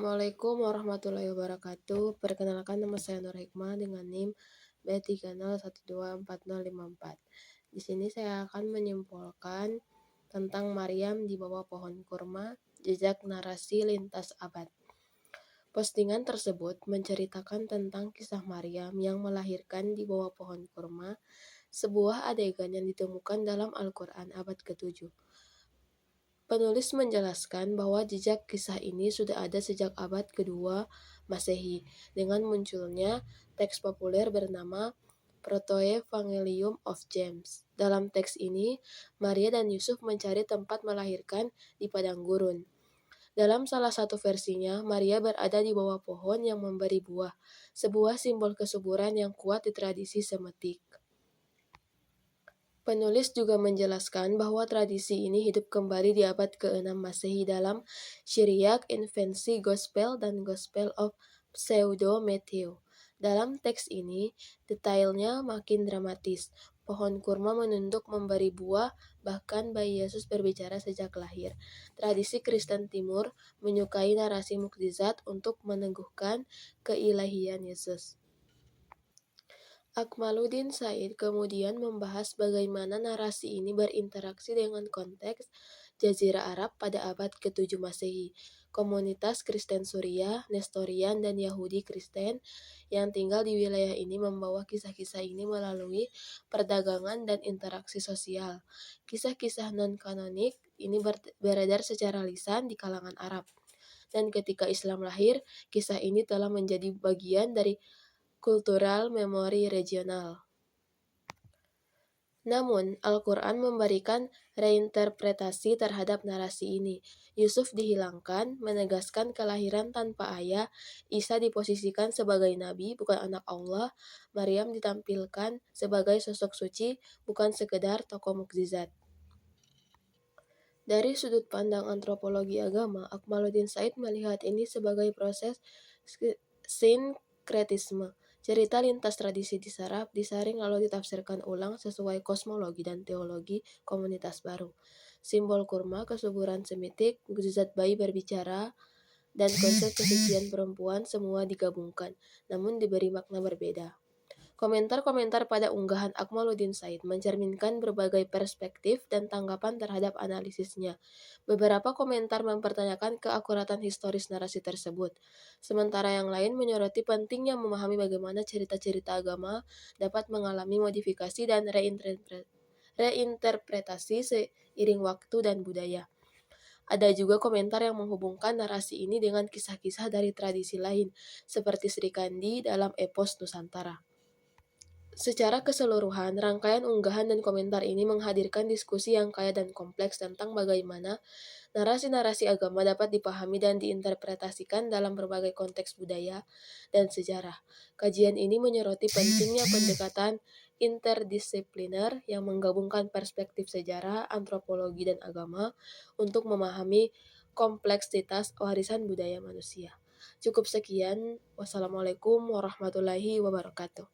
Assalamualaikum warahmatullahi wabarakatuh. Perkenalkan, nama saya Nur Hikmah dengan NIM B30124054. Di sini saya akan menyimpulkan tentang Maryam di bawah pohon kurma, jejak narasi lintas abad. Postingan tersebut menceritakan tentang kisah Maryam yang melahirkan di bawah pohon kurma, sebuah adegan yang ditemukan dalam Al-Quran abad ke-7. Penulis menjelaskan bahwa jejak kisah ini sudah ada sejak abad kedua Masehi, dengan munculnya teks populer bernama Protoevangelium of James. Dalam teks ini, Maria dan Yusuf mencari tempat melahirkan di padang gurun. Dalam salah satu versinya, Maria berada di bawah pohon yang memberi buah, sebuah simbol kesuburan yang kuat di tradisi Semitik. Penulis juga menjelaskan bahwa tradisi ini hidup kembali di abad ke-6 Masehi dalam Syriac Infancy Gospel dan Gospel of Pseudo Matthew. Dalam teks ini, detailnya makin dramatis. Pohon kurma menunduk memberi buah, bahkan bayi Yesus berbicara sejak lahir. Tradisi Kristen Timur menyukai narasi mukjizat untuk meneguhkan keilahian Yesus. Akmaluddin Said kemudian membahas bagaimana narasi ini berinteraksi dengan konteks Jazirah Arab pada abad ke-7 Masehi. Komunitas Kristen Suriah, Nestorian, dan Yahudi Kristen yang tinggal di wilayah ini membawa kisah-kisah ini melalui perdagangan dan interaksi sosial. Kisah-kisah non-kanonik ini beredar secara lisan di kalangan Arab. Dan ketika Islam lahir, kisah ini telah menjadi bagian dari kultural memori regional. Namun, Al-Quran memberikan reinterpretasi terhadap narasi ini. Yusuf dihilangkan, menegaskan kelahiran tanpa ayah, Isa diposisikan sebagai nabi, bukan anak Allah, Maryam ditampilkan sebagai sosok suci, bukan sekedar tokoh mukjizat. Dari sudut pandang antropologi agama, Akmaluddin Said melihat ini sebagai proses sinkretisme. Cerita lintas tradisi diserap, disaring lalu ditafsirkan ulang sesuai kosmologi dan teologi komunitas baru. Simbol kurma, kesuburan Semitik, mukjizat bayi berbicara, dan konsep kesucian perempuan semua digabungkan, namun diberi makna berbeda. Komentar-komentar pada unggahan Akmaluddin Said mencerminkan berbagai perspektif dan tanggapan terhadap analisisnya. Beberapa komentar mempertanyakan keakuratan historis narasi tersebut, sementara yang lain menyoroti pentingnya memahami bagaimana cerita-cerita agama dapat mengalami modifikasi dan reinterpretasi seiring waktu dan budaya. Ada juga komentar yang menghubungkan narasi ini dengan kisah-kisah dari tradisi lain, seperti Sri Kandi dalam epos Nusantara. Secara keseluruhan, rangkaian unggahan dan komentar ini menghadirkan diskusi yang kaya dan kompleks tentang bagaimana narasi-narasi agama dapat dipahami dan diinterpretasikan dalam berbagai konteks budaya dan sejarah. Kajian ini menyoroti pentingnya pendekatan interdisipliner yang menggabungkan perspektif sejarah, antropologi, dan agama untuk memahami kompleksitas warisan budaya manusia. Cukup sekian. Wassalamualaikum warahmatullahi wabarakatuh.